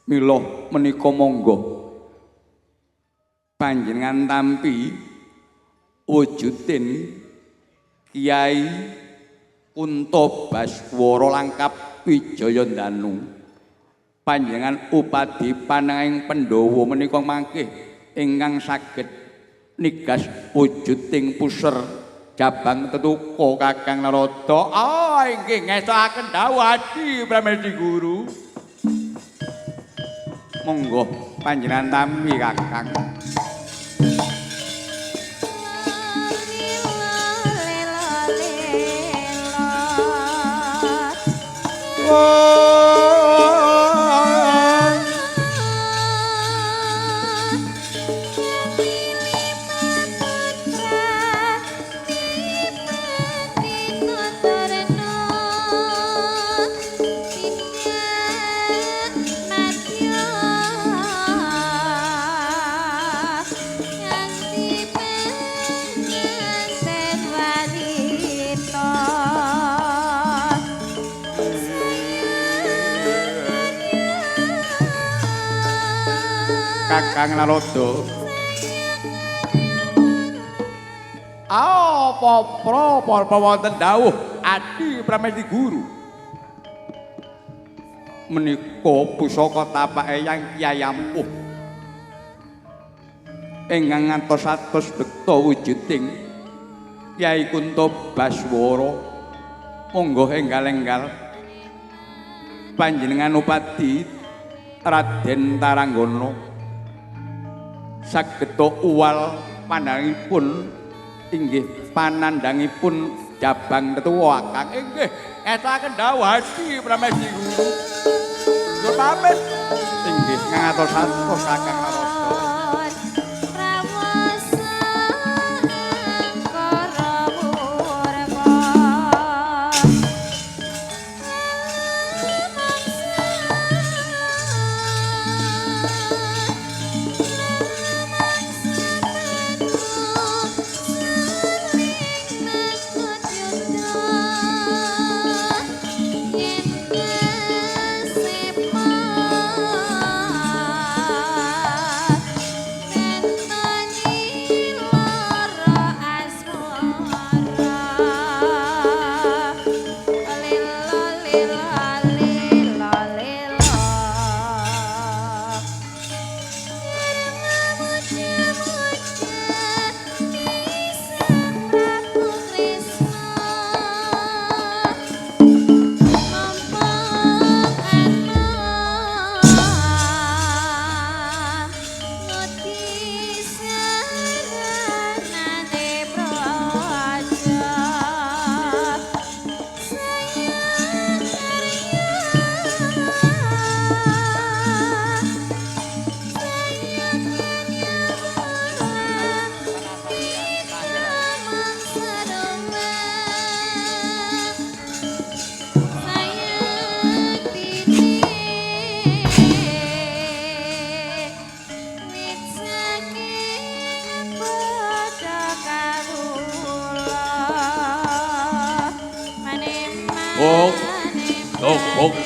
Mila menika monggo panjenengan tampi wujudin Kyai Kuntabaswara Langkap Wijaya Danu. Panjenengan upadi pananging Pandhawa menika mangke ingkang saged nigas wujuding puser Jabang Tetuka Kakang Narada. Inggih ngestokaken dawuh Adi Pramesti Guru. Monggo panjenengan tampi Kakang. Kakang Narada. Apa wonten dawuh Adi Pramesti Guru. Menika pusaka tapake Yang Kyai ampuh. Ingkang ngantos-atos bekta wujuding Kyai Kuntabaswara. Monggo enggal-enggal panjenengan upadi Raden Taranggana sageta uwal pandangipun inggih panandhangipun Jabang Tetuka Kakang. Inggih ngestokaken dawuh Adi Pramesti Guru. Kula pamit. Inggih ngatos-atos Kakang Narada.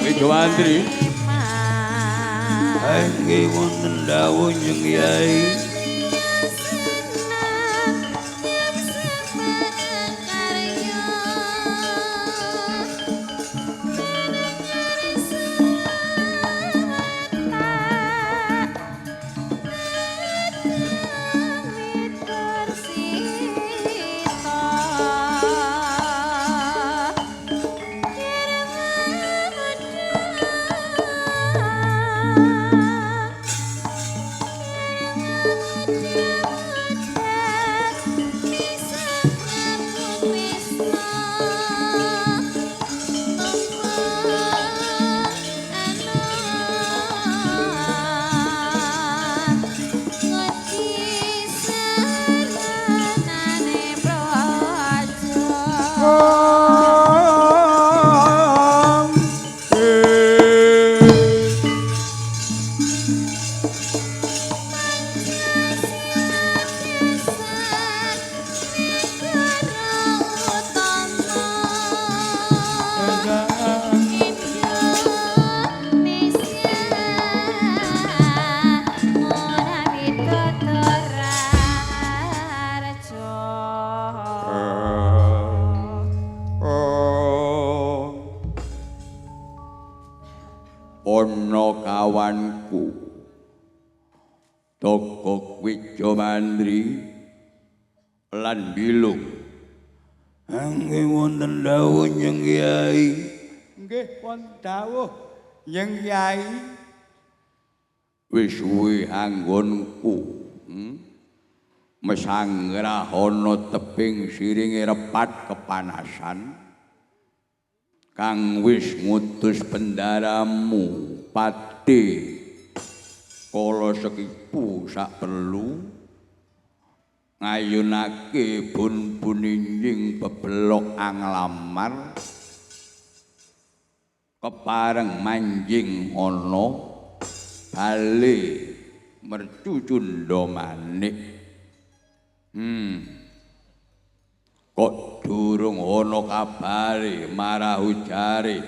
Widowantri inggih wonten dawuh Nyeng Kyai. ana kawanku Togok Wijomandri lan Bilung angge wonten dawuh Nyeng Kyai nggih wonten dawuh Nyeng Kyai wis suwe anggonku mesanggrahana tebing siringe repat kepanasan kang wis ngutus bendaramu Pati kala sekipu sak perlu ngayunake bun-bun injing bebelok anglamar kepareng manjing ana bali mercu cunda manik kok durung ana kabare marah ujare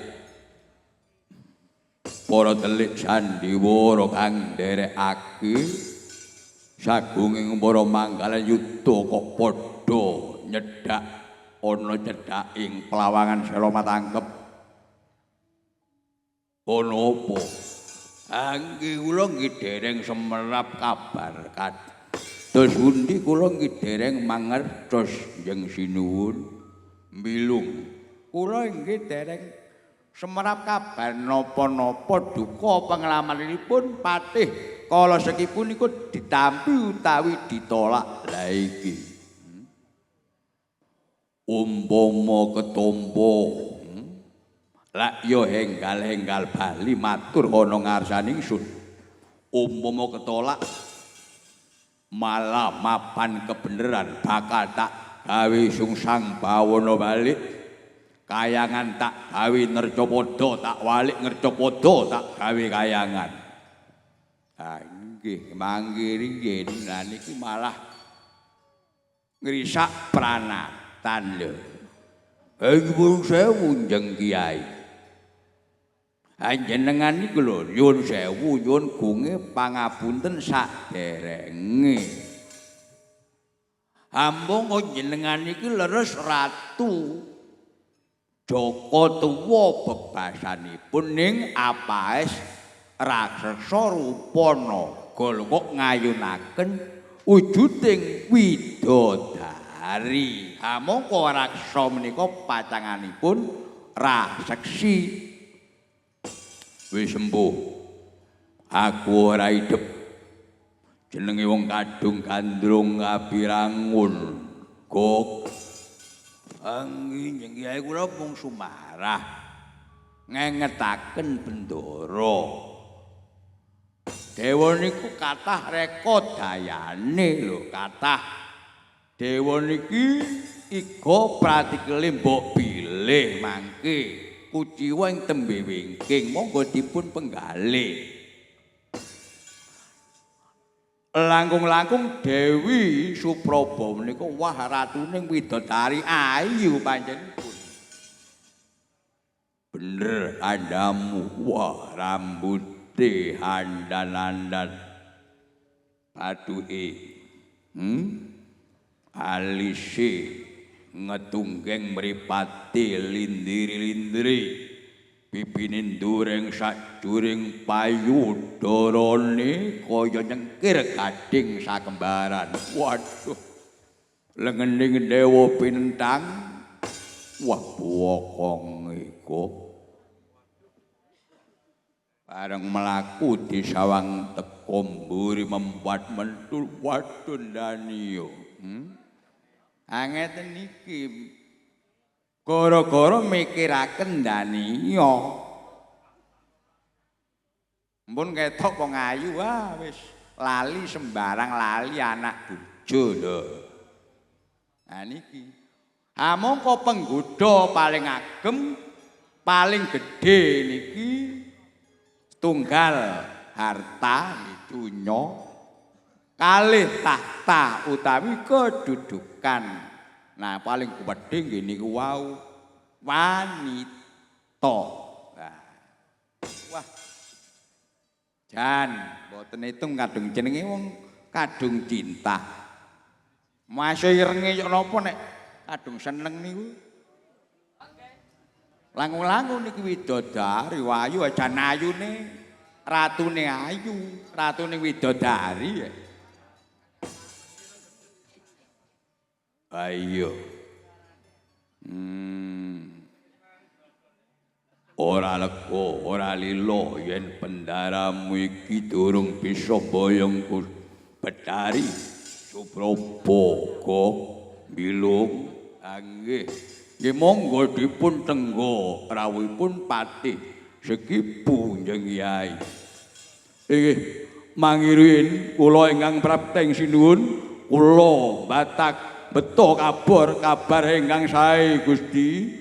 para telik sandiwara kang nderekake sagunging para manggalan yuda kok padha nyedhak ana cedhaking Pelawangan Sela Matangkep ana apa angge kula nggih dereng semerap kabar kados pundi kula nggih dereng mangertos Njeng Sinuwun Bilung kula nggih dereng semerap kabar napa-napa duka pengalamanipun Patih kala sekipun niku ditampi utawi ditolak lha iki umpama ketompo lak yo henggal-henggal bali matur ana ngarsaning ingsun umpama ketolak malah mapan kebeneran bakal tak gawe sungsang bawana balik kayangan tak gawe nercapada tak walik ngercapada tak gawe kayangan nggih mangke nggih lah niki malah ngrisak pranatan lho nyuwun sewu Njeng Kyai panjenengan niku lho nyuwun sewu nyuwun gunge pangapunten saderenge ambung jenengan iki leres ratu Joko tuwa bebasanipun ning apaes raksasa rupana gol kok ngayunaken wujuding widodari mongko raksa menika pacanganipun raseksi wis sembuh aku ora idep jenenge wong kadung gandrung kapirangun kok anggi Njeng Kyai kula mung sumarah ngengetaken bendara dewa niku kathah reka dayane lho kathah dewa niki iga pratikele mbok bilih mangke kuciwa ing tembe wingking monggo dipun penggalih langkung-langkung Dewi Supraba menika wah ratuning widodari ayu panjenengan bener andamu wah rambuté handan-handan patuhe alise ngetunggeng mripate lindiri-lindiri pipine ndureng sajuring payudharane kaya nyengkir gading sakembaran waduh lengening dewa pinentang wah bokong iku bareng melaku di sawang teko mburi membuat mentul waduh daniyo angeten iki gara-gara mikiraken daniya mpun ketok wong ayu wis lali sembarang lali anak bojo lho nah niki mongko penggodha paling agem paling gedhe niki tunggal harta dunya kalih tahta utawi kedudukan nah paling gedhe nggih niku wau wanita wah jan mboten itung kadung jenenge wong kadung cinta masih irenge yo napa nek kadung seneng niku Langu-langu niki widodari wayu ajan ayune ratune ayu, ratune widodari. Ayo. Ora lega, ora lilo yen pendaramu iki durung bisa boyong Betari Suprobogo bilung nggih. Nggih monggo dipun tenggo rawuhipun patih Sekipu Njeng Yai. Nggih mangirin kula ingkang prapteng sinuwun kula batak beto kabar ingkang sae Gusti.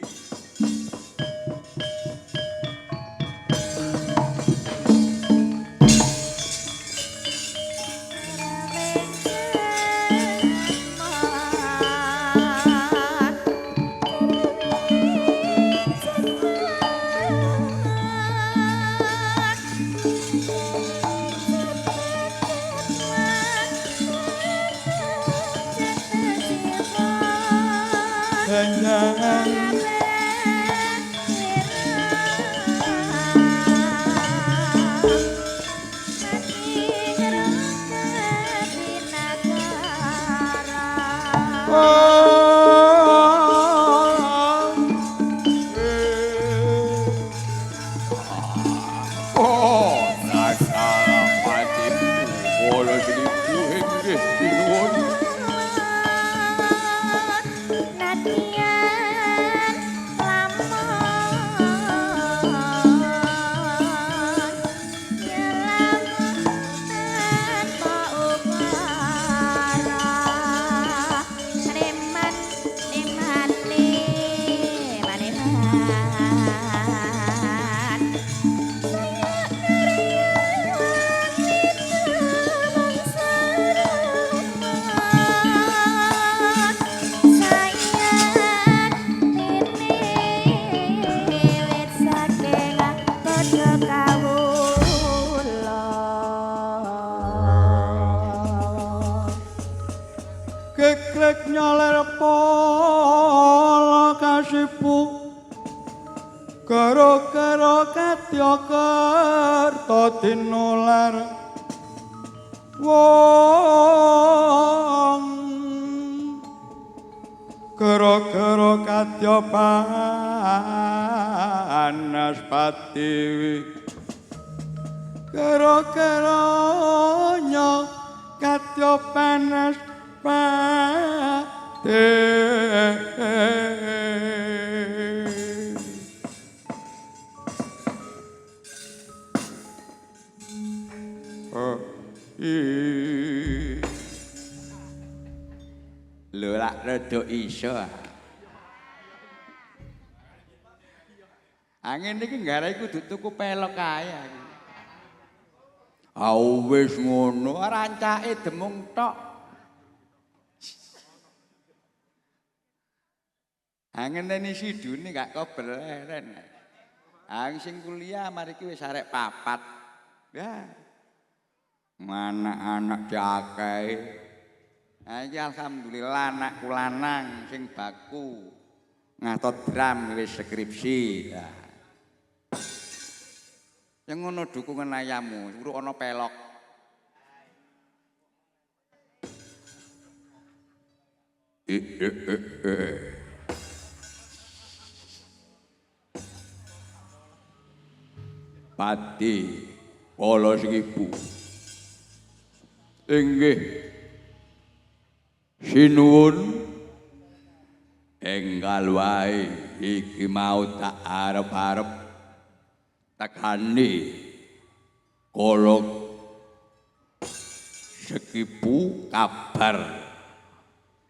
Lho lak rada iso. Angin iki nggarai kudu tuku pelok kae aku. Wis ngono, rancake demung tok. Angin ini sidune gak kobeleren. Sing kuliah mari iki wis arek 4. Ya. Anak-anak diakeh. Iki alhamdulillah anakku lanang sing baku ngatot dram wis skripsi. Ya. Yang ngono dukungan ayamu, uruk ana pelok. Pati Kala Sekipu. Inggih sinuwun enggal wae iki mau tak arep-arep tekani Kala Sekipu kabar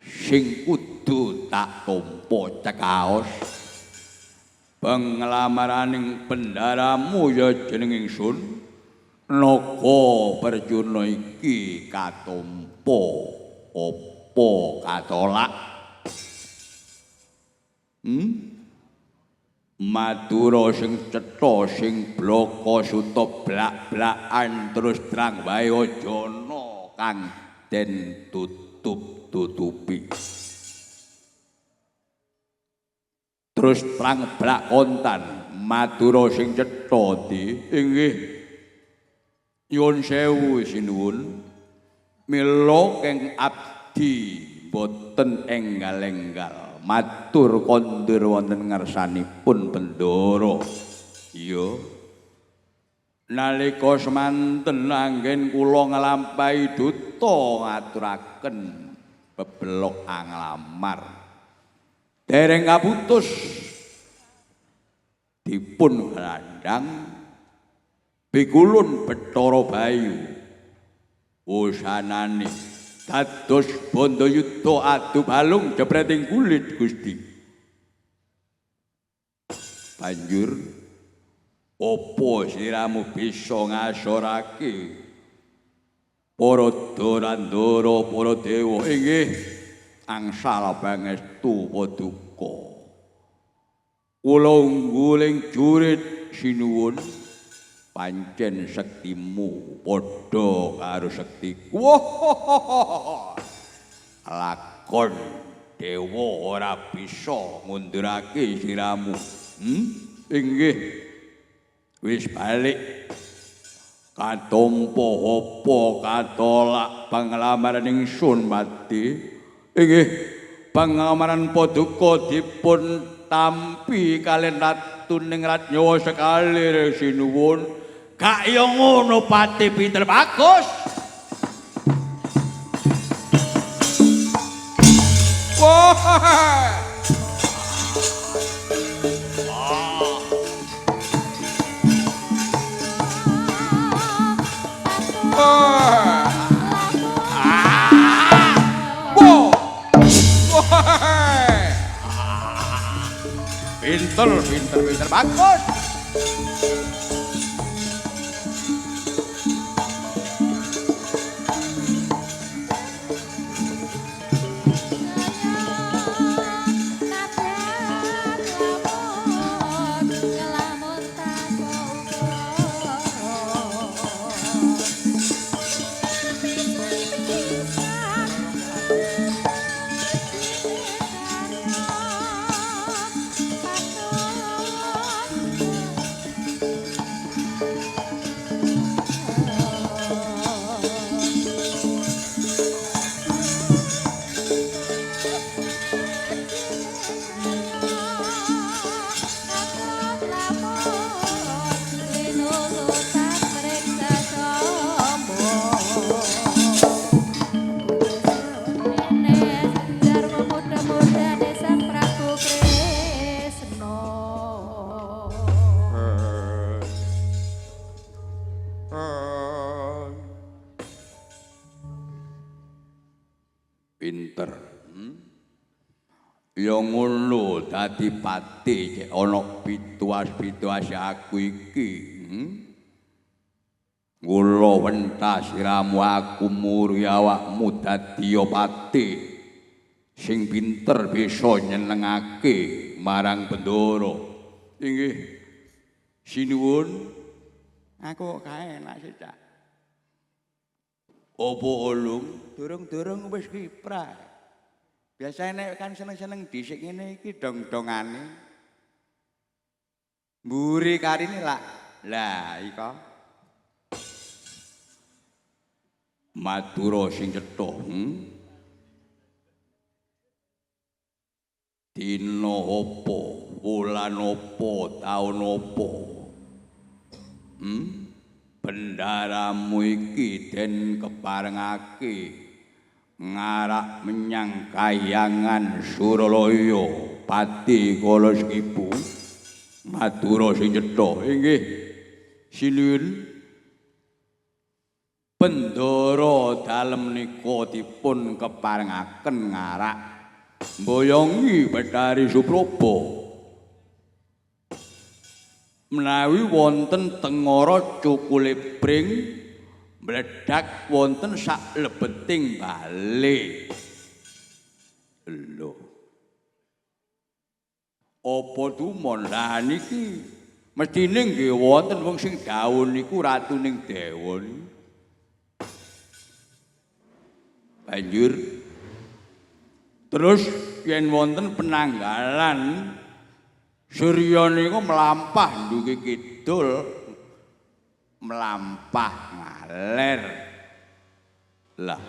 sing kudu tak tampa cekaos penglamaraning pendaramu ya jeneng ingsun naga Perjuna iki katampa apa katolak Madura sing cetha sing blaka suta blak-blakan terus terang wae aja ana kang den tutup-tutupi terus terang blak kontan matura sing cetha di inggih nyuwun sewu sinuwun mila keng abdi boten enggal-enggal matur kondur wonten ngarsanipun Bendoro iya nalika semanten anggen kula nglampahi duta ngaturaken bebelok anglamar dereng kaputus dipun gelandang bikulun Bathara Bayu usanane dados Bandayuda adu balung jepreting kulit Gusti banjur opo siramu bisa ngasorake para Dorandara para dewa inggih angsal pangestu paduka kula ngguling jurit sinuwun pancen sektimu padha karo sektiku lakon dewa ora bisa ngundurake siramu inggih wis balik katompo apa katolak panglamaran ingsun mati inggih panglamaran paduka dipun tampi kalian ratuning Ratnyawa sekali sinuwun gak yo ngono Pati pinter bagus wah pinter bagus pinter ya ngono dadi pati cek ana pituas-pituas aku iki kula wentas siramu aku muri awakmu dadi pati sing pinter bisa nyenengake marang Bendoro inggih sinuwun aku kae enak sih Cak opo ulung durung-durung wis kiprah. Biasane kan seneng-seneng dhisik ngene iki dong-dongane. Mburi karine lak. Lah ika. Matura sing cetha. Dina apa, wulan apa, taun apa. Bendaramu iki den keparengake ngarak menyang Kahyangan Suralaya Pati Kala Skipu matura sing cetha inggih sinuwun Bendara dalem nika dipun keparengaken ngarak mboyongi Bathari Supraba menawi wonten tengara cukule pring mledak wonten sak lebeting bale lho apa tumon lah niki mestine nggih wonten wong sing dawuh niku ratuning dewa banjur terus yen wonten penanggalan Surya niku mlampah nduki kidul, mlampah ngaler. Lah.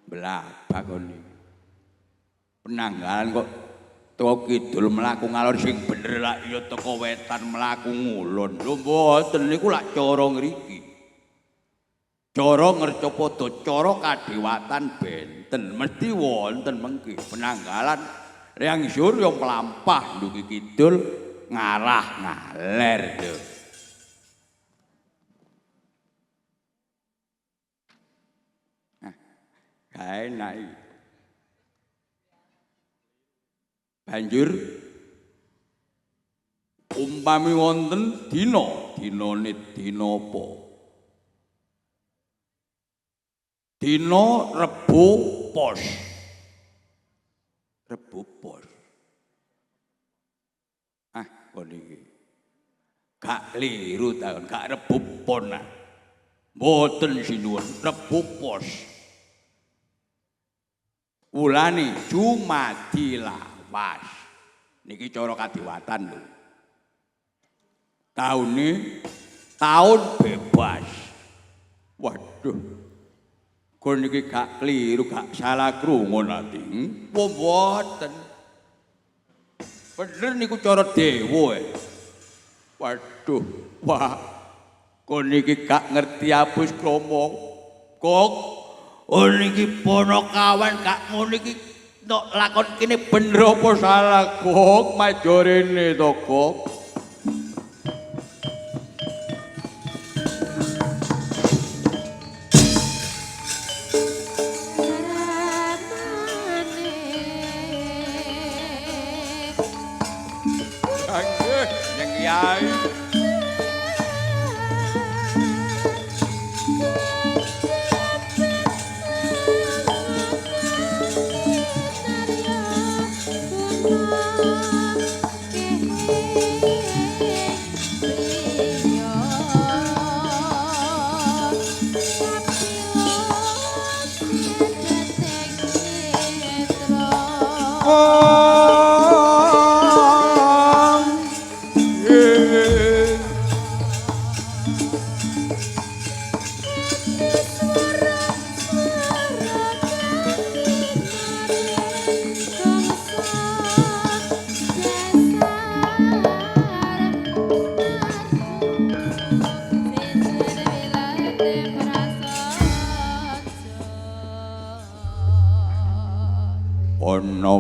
Blabak kon iki. Penanggalan kok teko kidul mlaku ngalor sing bener lak ya teko wetan mlaku ngulon. Lho mboten niku lak cara ngriki. Cara ngercapada cara kadewatan benten mesti wonten mengki penanggalan Hyang Surya mlampah nduki kidul ngarah ngaler lho. Kae naik. Banjur umpami wonten dinane dina apa? Dina Rebo Pos. Rebo Pos. Kon iki. Gak kliru ta, gak Rebo Pon. Mboten sinuwun, Rebo Pos. Wulane Jumadilawas. Niki cara kadewatan lho. Taune taun bebas. Waduh. Kon iki gak kliru, gak salah krungu ati. Mboten. Bener niku cara dewa. Waduh, wah. Kon iki gak ngerti abus krama. Kok niki Ponokawan gak ngono iki nek lakon kene bener apa salah, Kok? Majorene to, Kok. Yai.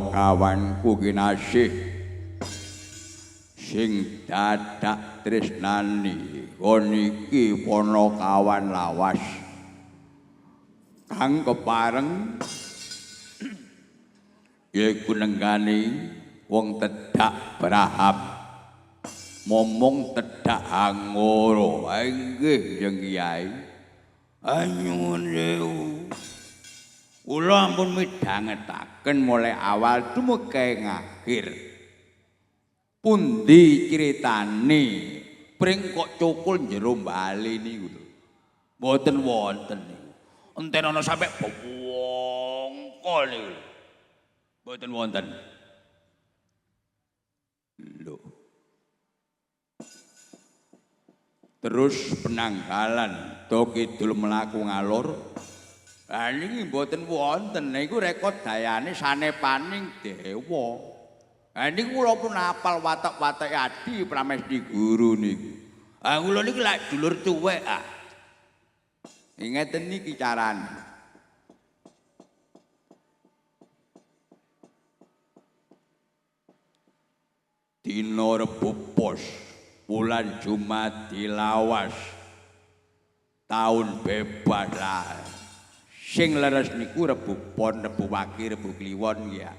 Kawanku kinasih sing dadak tresnani kon iki Ponokawan lawas kang kepareng yaiku nenggani wong tedak berahap momong tedak angoro inggih Jeng Kyai anyun sewu. Kula ampun midhangetaken mulai awal dumugi akhir. Pundi critane pring kok cukul jero bali niku lho. Mboten wonten niku. Enten ana sampe bongko niku. Mboten wonten. Lho. Terus penanggalan to kidul mlaku ngalor. Lah niki mboten wonten niku rekod dayane sanepaning dewa. Lah niku kula pun apal watak-watake adi pramesti guru niku. Ah kula niki lak dulur tuwek ah. Ngeten niki carane. Dina Rebo Pos, wulan Jumadilawas. Taun bebas lah. Sing leres niku Rebo Pon, Rebo Wage, Rebo Kliwon ya.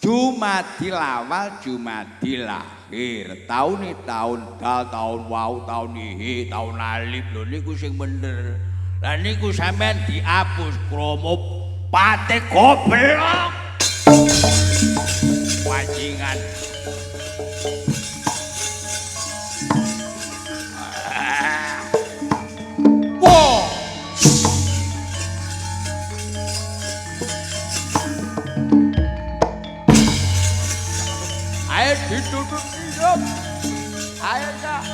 Jumadilawal, Jumadilahir. Taune taun dal, taun wau, taun ihi, taun alif lho niku sing bener. Lah niku sampean dihapus krama pate goblok. Wajingan. Hidup. Ayo, Cak.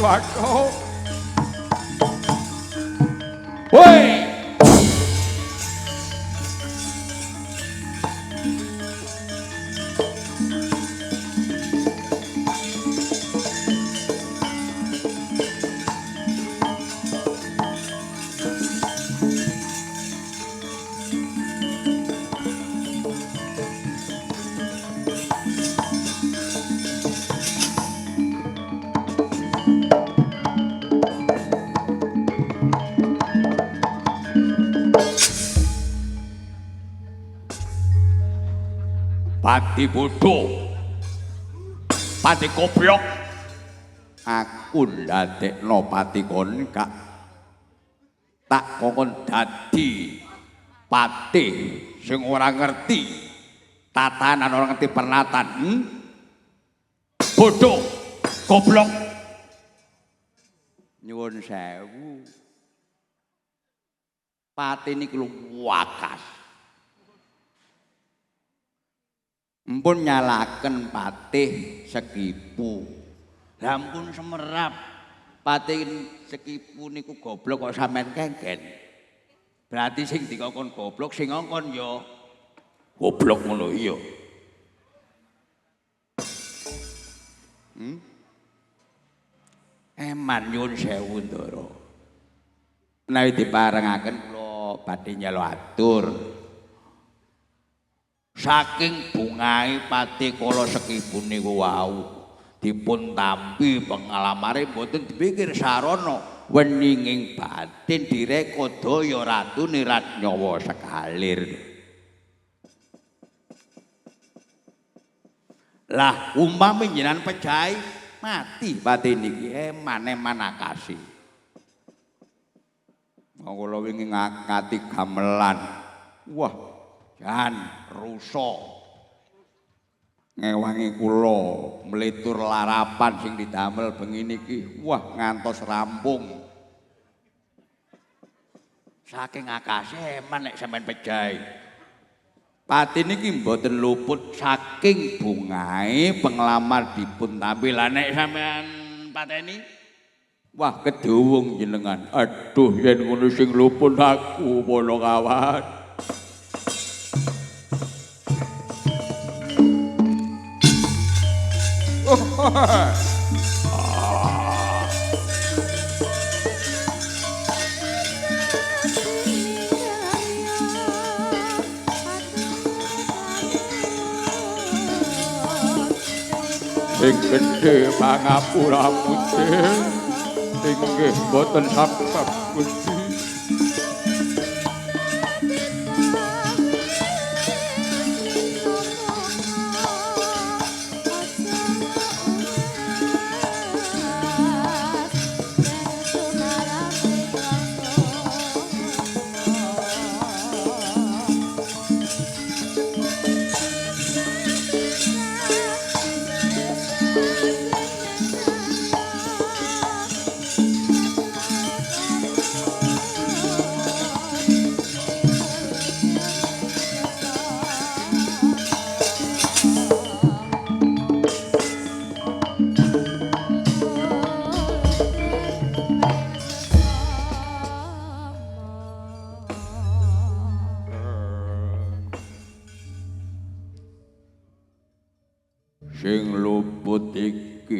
Waduh. Woi. Pati bodoh, pati goblok, aku ndadekno pati kon kak tak kongkon dadi pati sing ora ngerti tatanan, ora ngerti pernatan. Bodoh, goblok. Nyuwun sewu, pati niki lho wakas. Mpun nyalaken patih Sekipu. Lah ampun semerap. Patih Sekipu niku goblok kok sampean kengken. Berarti sing dikongkon goblok sing ngongkon ya goblok ngono iya. Eman nyuwun sewu Ndara. Menawi diparengaken kula badhe nyeluk atur. Saking bungahe pati kala Sekipu niku wau dipun tampi pengalamare mboten dipikir sarana weninging batin direkodaya ratu nirat nyawa sekalir. Lah umpami jenengan pejahi mati pati niki eman-eman akasi. Kula wingi ngati gamelan. Wah, jan rusa ngewangi kula mlitur larapan sing didamel bengi niki wah ngantos rampung saking akase eman nek sampean pejahi pati niki mboten luput saking bungahe penglamar dipun tampil lah nek sampean pateni wah keduwung jenengan aduh yen ngono sing luput aku pono kawan. Sing gedhe pangapura putih inggih boten sabab Gusti.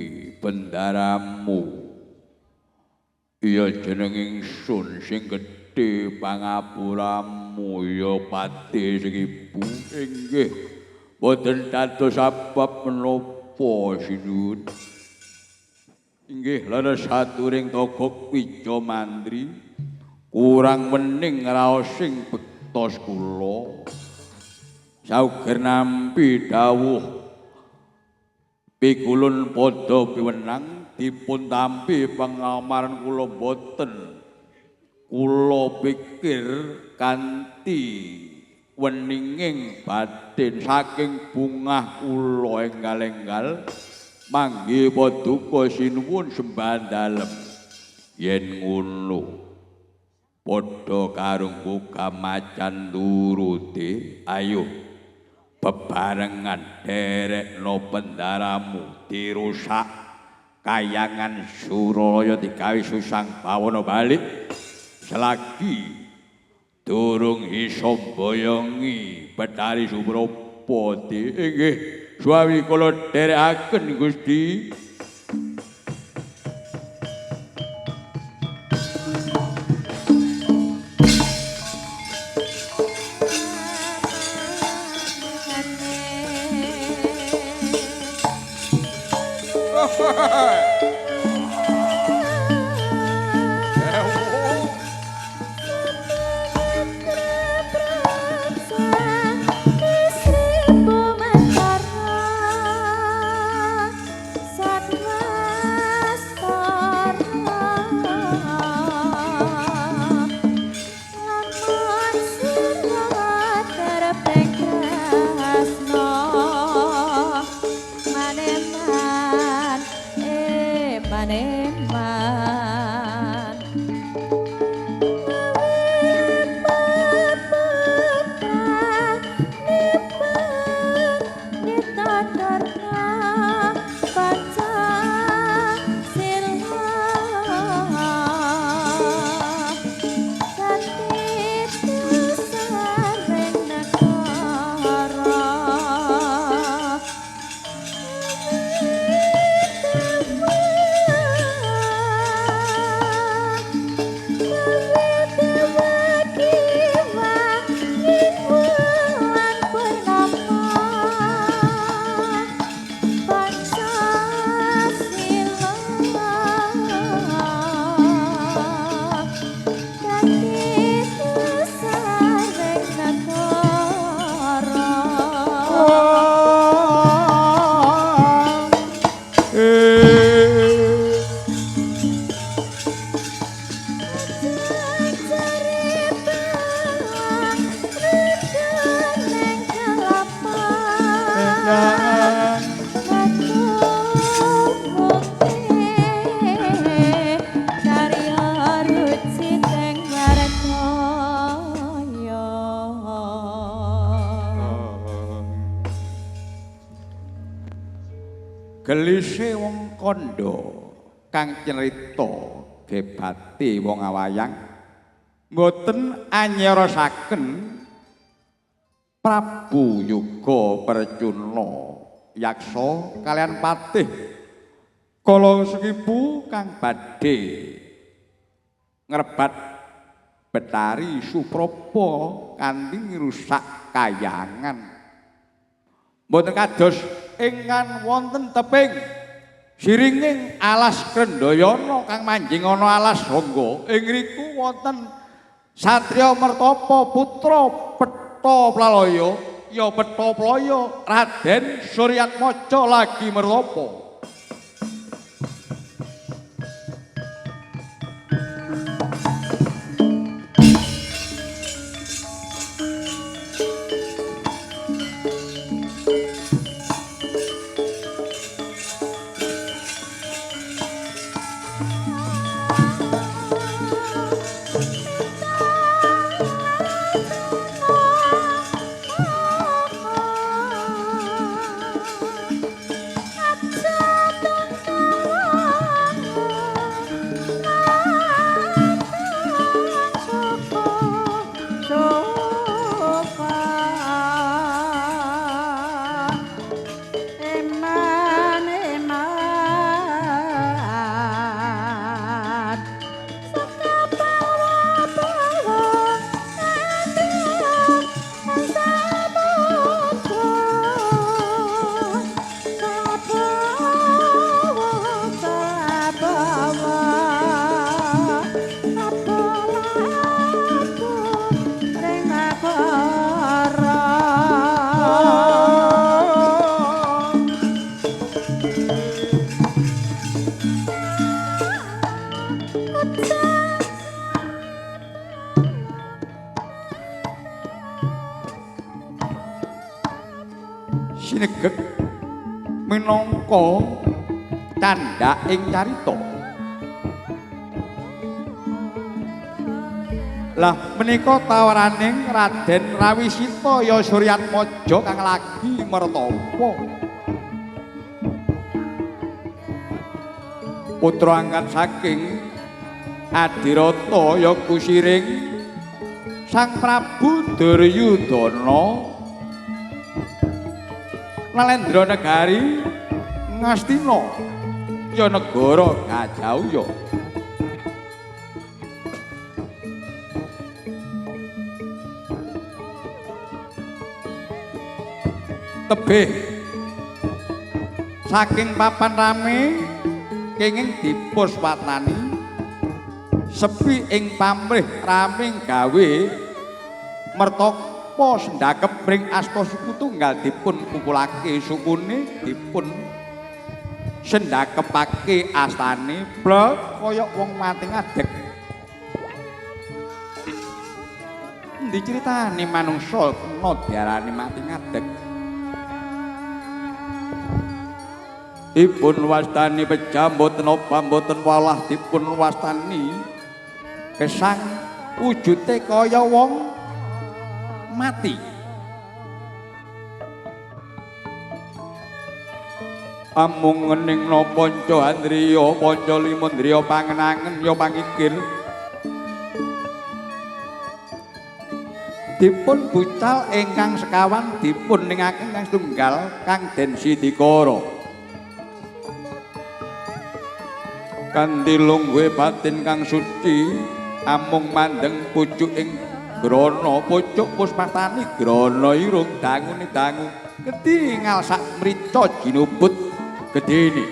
mangke bendaramu. Iya jeneng ingsun sing gedhe pangapuramu ya pati sing ibu inggih boten dados sebab menapa sinuwun. Inggih leres saturing togok wijo mandri kurang wening raos sing bektos kula sauger nampi dawuh pikulun padha piwenang dipun tampi pangamaran kula boten kula pikir kanthi weninging batin saking bungah kula enggal-enggal manggi paduka sinuwun sembah dalem yen ngono padha karung buka macan turuti ayo bebarengan derekno pendaramu dirusak kayangan Suralaya digawe susang bawana balik selagi durung iso boyongi Bathari Suprapati inggih suwi kula dherekaken Gusti. Gelise wong kandha kang cerita gebati wong awayang mboten anyarasaken Prabu Yoga Percuna yaksa kalian patih kala sekibu kang badhe ngrebat Bathari Suprapa kanthi ngrusak kayangan mboten kados ingkang wonten teping siringing alas Krendayana kang manjing ana alas Rangga ing riku wonten satriya mertapa putra Petapalaya ya Petapalaya Raden Suryatmaja lagi mertapa. Aja Sinegek minangka candhak ing carita. Lah menika tawaraning Raden Rawisita ya Suryatmaja kang lagi mertapa. Putra angkat saking Adirata ya Kusiring Sang Prabu Duryudana Nalendra Negari Ngastina ya negara Gajauya. Tebih saking papan rame kenging dipuswatani sepi ing pamrih raming gawe mertapa sendakep ring asta suku tunggal dipun kumpulake sukune dipun sendakepake astane blek kaya wong mati ngadeg. Endi critane manungsa kena diarani mati ngadeg? Dipun wastani pecah mboten apa mboten walah dipun wastani gesang wujute kaya wong mati. Amung ngeningna panca andriya panca limandriya pangenangen ya pangikir dipun bucal ingkang sekawan dipun ningaken kang tunggal Kang Den Sidikara. Kanthi lungguhe batin kang suci amung mandeng pucuk ing grana pucuk puspastani grana irung dangune dangu ketingal sak mrica jinubut gedene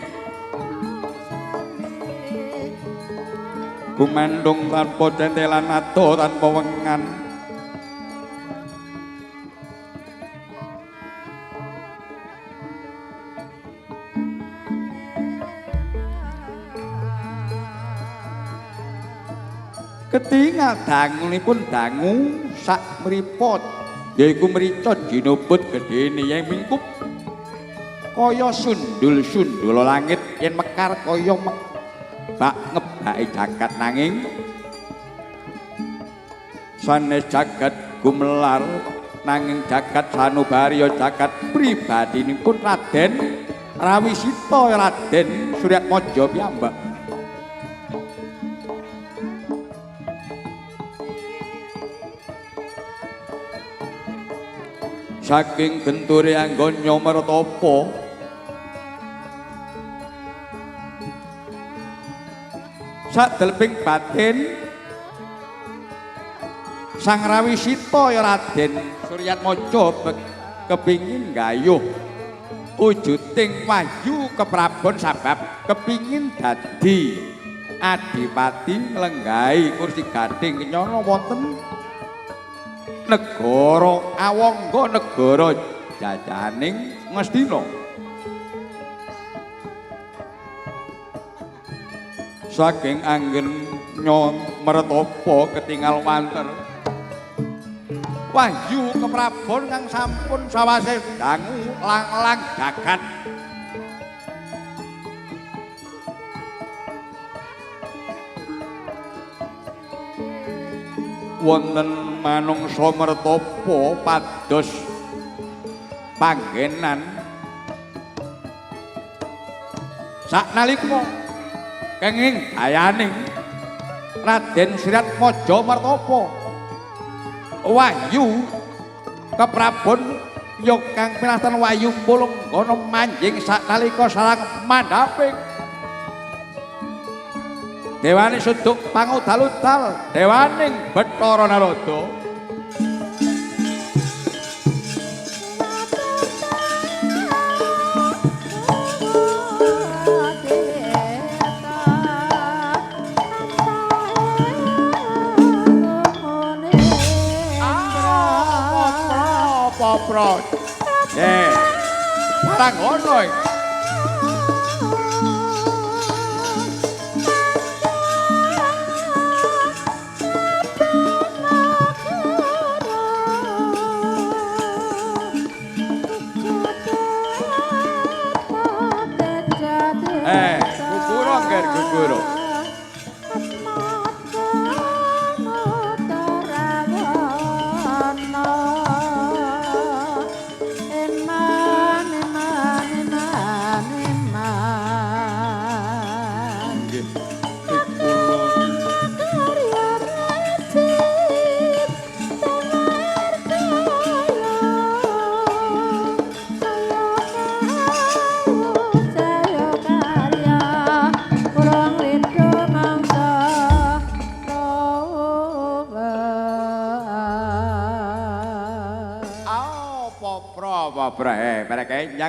gumandung tanpa dentelan ato tanpa wengan ketingal dangunipun dangu sak mripot yaiku mrica jinubut gedene yen mingkup kaya sundul-sundul langit yen mekar kaya bak ngebake jagat nanging sanes jagat gumelar nanging jagat sanubarya jagat pribadinipun Raden Rawisita Raden Suryatmaja piyambak. Saking genture angganya mertapa sadelebing batin Sang Rawisita ya Raden Suryatmaja kepingin gayuh wujuding wahyu keprabon sabab kepingin dadi adipati nglenggahi kursi gading kenyana wonten negara awangga negara jajaning Ngastina. Saking anggennya mertapa ketingal wanter wahyu keprabon kang sampun sawase dangu lang-lang jagat wonten manungsa mertapa pados panggenan saknalika kenging ayaning Raden Suryatmaja mertapa wahyu keprabon ya kang pinastan wahyu mulungana manjing saknalika sareng mandhaping dewaning suduk pangudal-udal dewaning Bathara Narada apa-apa barang ngono Guguru.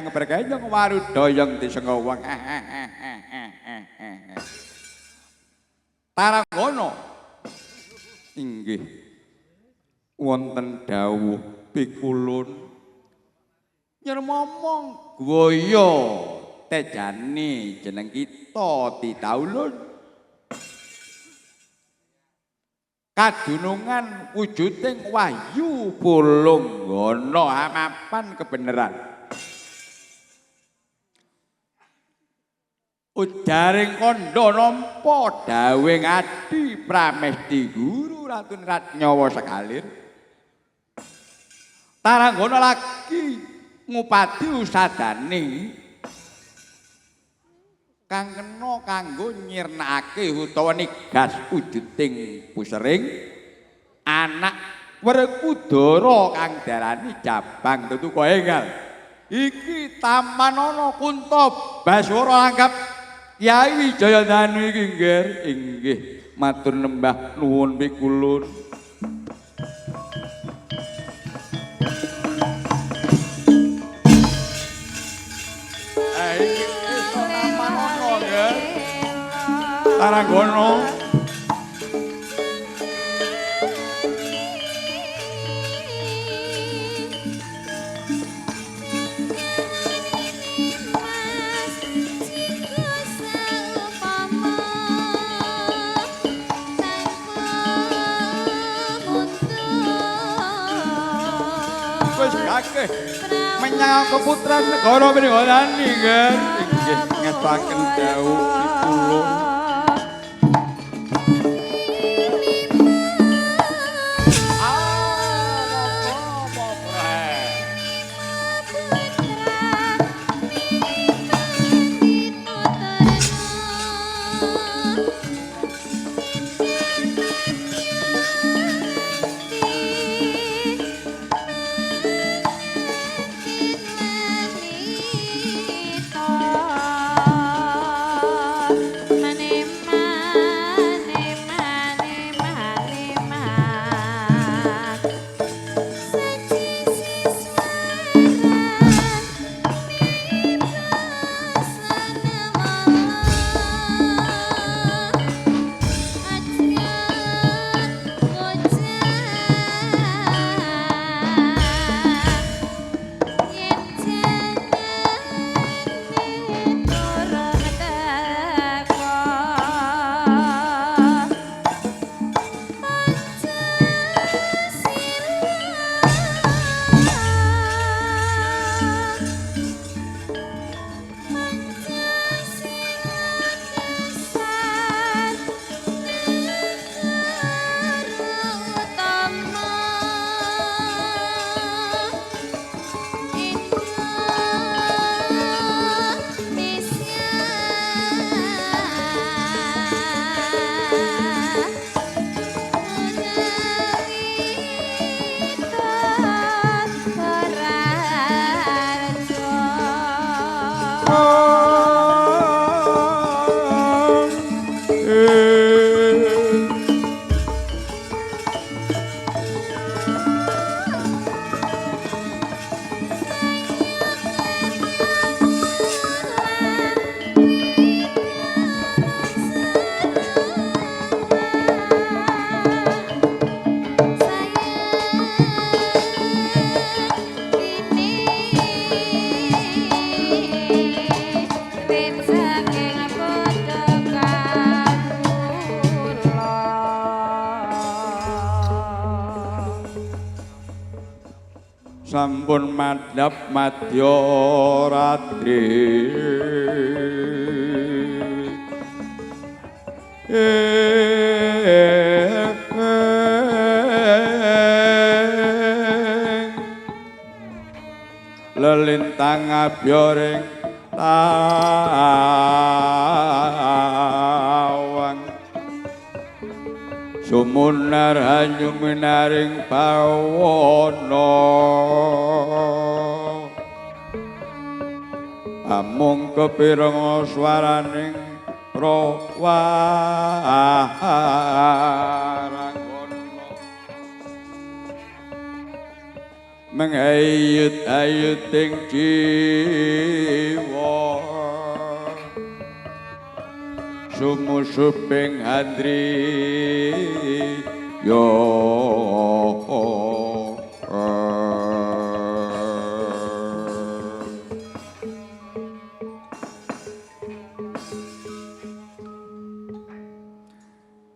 Berkenyang warudoyong disengowang. Tarangono inggih wonten dawuh pikulun nyermomong gaya tejane jeneng kita Titaulun kadunungan wujuding wahyu Pulunggana amapan kebenaran. Ujaring kondo nampa dawing adi pramesti guru Ratun Ratnyawa sekalir. Taranggana lagi ngupadi usadane kang kena kanggo nyirnakake utawa nigas wujuding pusering anak Werkudara kang darani Jabang Tutuka Enggal. Iki Tamanana Kunta Baswara anggap Kyai Wijayadanu iki inggih matur nembah nuwun pikulun. Iki Tamanana nggih. Taranggana menyang keputran negara Pringgodani nggih ngetaken dawuh pikulun. sampun madhap madya Raden lelintang abyoring tawang sumunar hanyuminaring bawana amung kepirang swaraning rawarangana mengayut-ayuting jiwa sumusuping handri yo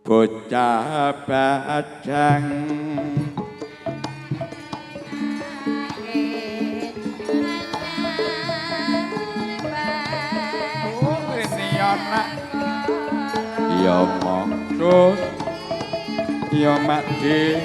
bocah bajang ya maksud ya makdi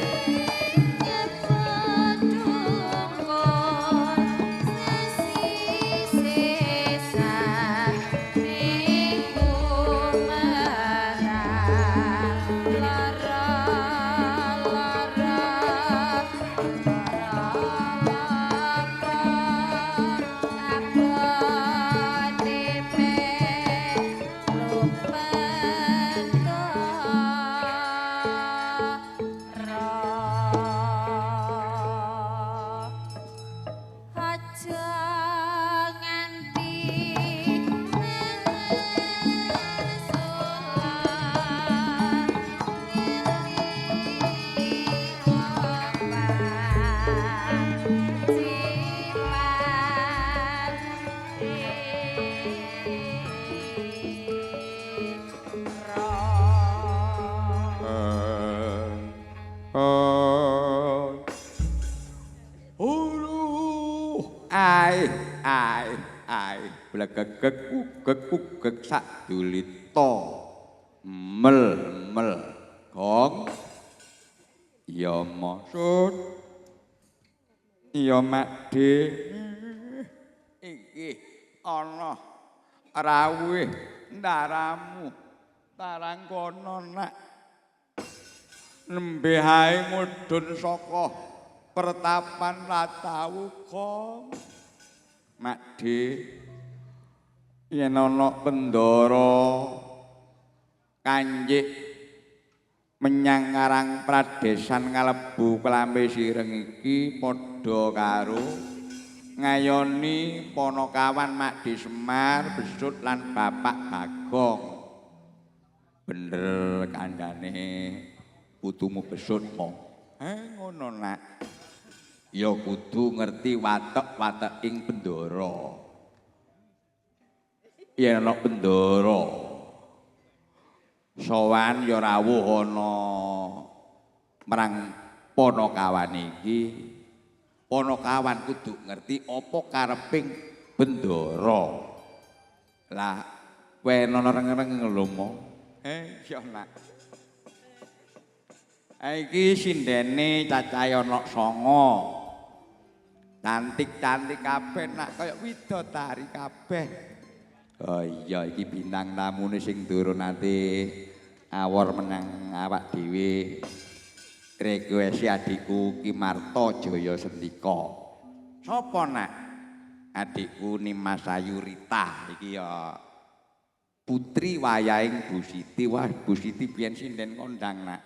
kekuk sak dulita mel gong ya maksud ya makde iki ana rawuh ndaramu tarang kono nak nembe hae mudhun saka pertapan Latawuka makde yen ana pendara kanjik menyang ngarang pradesan kalebu Klambe Sireng iki padha karo ngayoni Panakawan Makdi Semar Besut lan Bapak Bagong. Bener kandhane putumu Besut mo. Ngono nak. Ya kudu ngerti watek-wateking pendara. Yen ana pendara sowan ya rawuh ana marang Panakawan iki. Panakawan kudu ngerti apa kareping bendara. Lah kowe ana reng-reng lho mo. Ya nak. Iki sindene cacahe ana 9. Cantik-cantik kabeh nak kaya widodari kabeh. Oh iya iki bintang tamune sing durung nate awor menang awak dhewe. Requesi adikku Ki Marta Jaya Sendika. Sapa nak? Adikku Nimas Sayurita iki ya putri wayahing Bu Siti. Wah, Bu Siti biyen sinden kondang nak.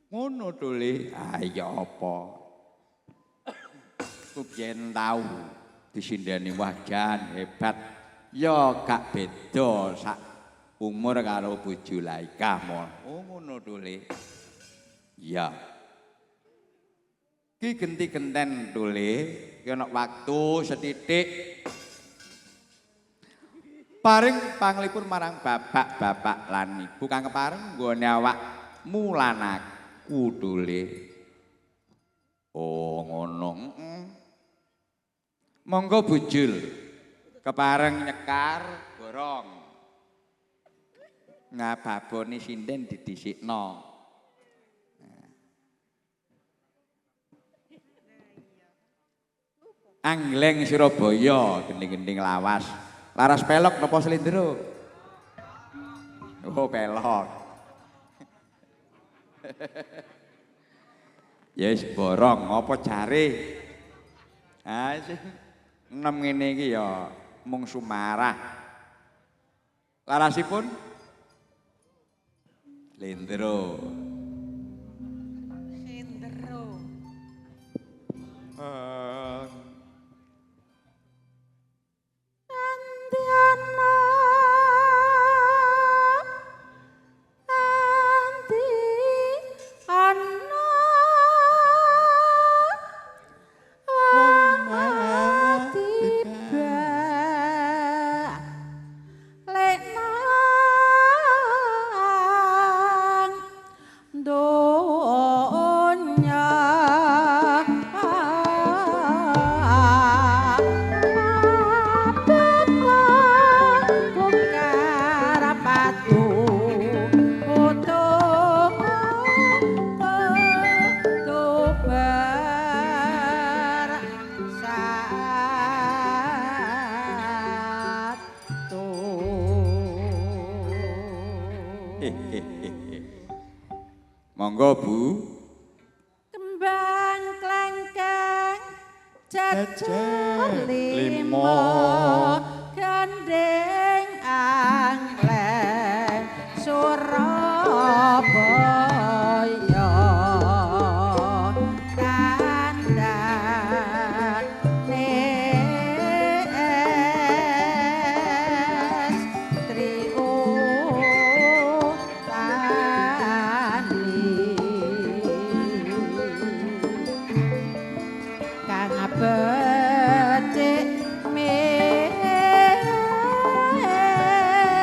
Ngono to Le. Ah iya apa? Ku biyen tau disindeni wajan hebat ya gak beda sak umur karo bojo Laika mon. Oh ngono to Le. Iya. Ki genti genten to Le, ki ana waktu setitik paring panglipur marang bapak-bapak lan ibu kang kepareng nggone awakmu lan aku to Le. Oh ngono. Monggo bujul kepareng nyekar borong ngababoni sinden didhisikno. Angleng Surabaya, gending-gending lawas. Laras pelok napa slendro? Oh, pelok. Ya wis borong, apa jare? Ah, enem ngene iki ya mung sumarah. Larasipun slendro. Slendro. Andiana andi ana wong tiba lek nang donya Monggo Bu. Kembang klengkeng jejer limo gandeng angleng Surabaya kandhane trio kang becik awakang sayang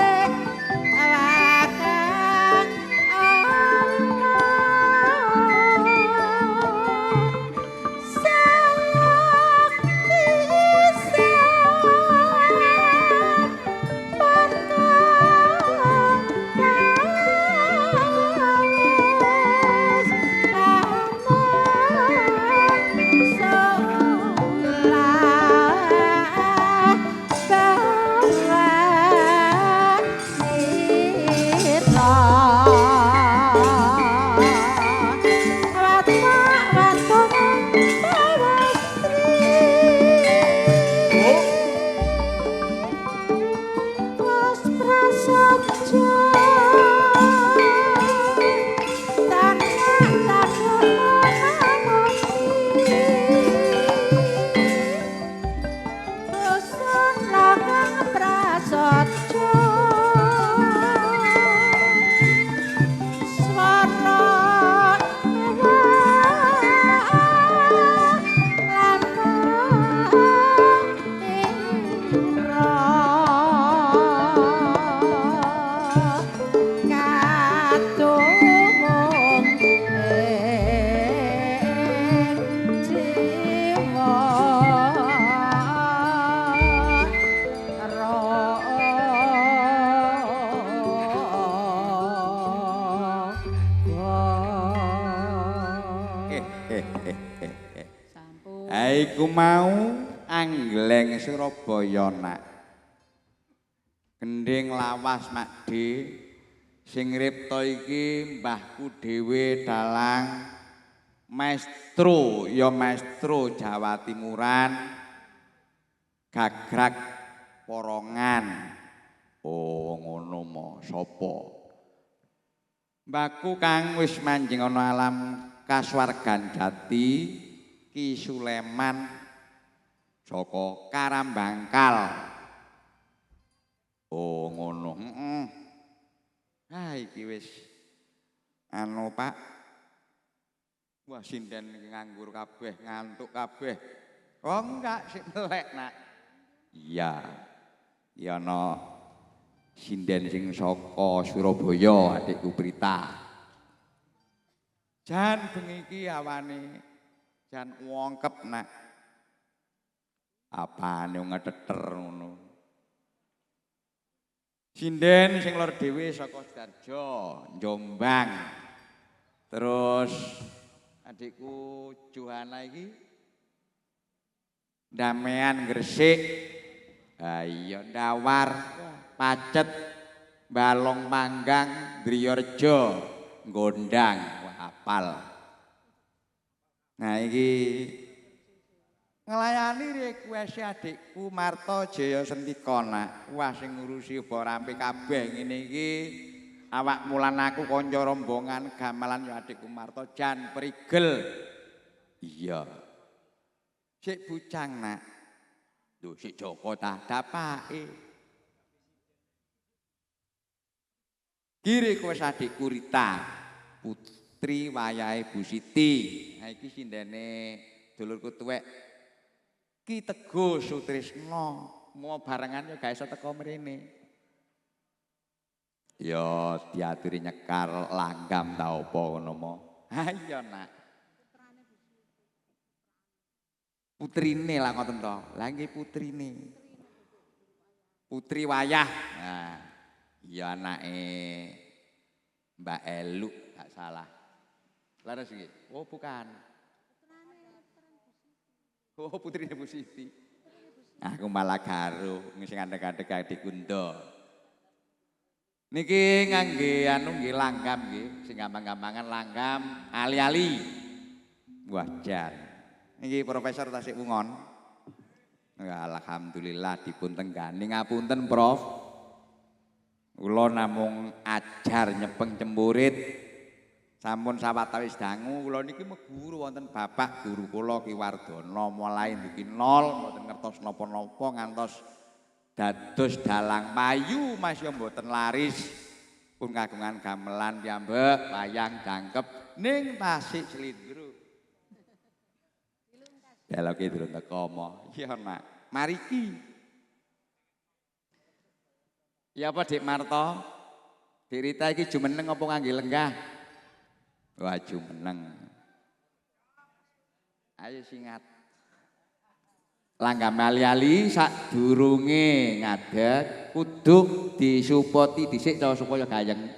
Iku mau Angleng Surabaya nak. Gending lawas Mak D. Sing ngripta iki mbahku dhewe dalang maestro ya maestro Jawa Timuran Gagrag Porongan. Oh ngono mo sapa? Mbahku kang wis manjing ana alam kasuwargan jati Ki Suleman saka Karambangkal. Oh ngono. Ah iki wis anu Pak. Wah sinden nganggur kabeh, ngantuk kabeh. Oh enggak sik melek nak. Iya. Ya ana sinden sing saka Surabaya adikku Prita. Jan bengi iki awane jan wongkep nak. Apane ngeteter ngono. Sinden sing lor dhewe saka Sidoarjo, Jombang. Terus adikku Johana iki Damean Gresik. Ha iya Dawar, Pacet, Balong Manggang, Driyorejo, Gondang, wah apal. Nah iki ngelayani request adikku Marto Jaya Sentikona. Wah sing ngurusi borampe kabeh ngene iki. Awak mulan aku kanca rombongan gamelan ya adikku Marto Jan Prigel. Iya. Sik bucang nak. Duh sik Joko tah dapake. Kiri kuwes adikku Rita. Putri wayahe Bu Siti. Nah iki sindene dulurku tuwek Ki Teguh Sutrisno. Mau barengan yo gak iso teko mrene. Ya diaturi nyekar langgam ta apa ngono mo. Ha iya nak. Putrine lah ngoten to. Lah nggih putrine. Putri wayah. Nah, iya anake Mbak Elu gak salah. Laras iki. Oh bukan. Oh putrine Bu Siti. Aku malah karo sing andek-andek adikku ndok. Niki ngangge anu nggih langgam nggih, sing gampang-gampangan langgam ali-ali. Wajar. Niki profesor tasik Wungon. Alhamdulillah dipun tenggani ngapunten Prof. Kula namung ajar nyepeng cemburit. Sampun sawetawis dangu kula niki meguru wonten Bapak guru kula Ki Wardono mulai niki nol mboten ngertos napa-napa ngantos dados dalang payu masih mboten laris pun kagungan gamelan piyambak wayang dangkep ning Tasik Slindro. Dialoge durung teko mo. Iya nak, mariki. Ya apa Dik Marto? Dik Rita iki jumeneng apa ngangge lenggah? Wah jumeneng. Ayo singat. Langgam ali-ali sak durunge ngadeg kudu disupoti dhisik supaya gayeng.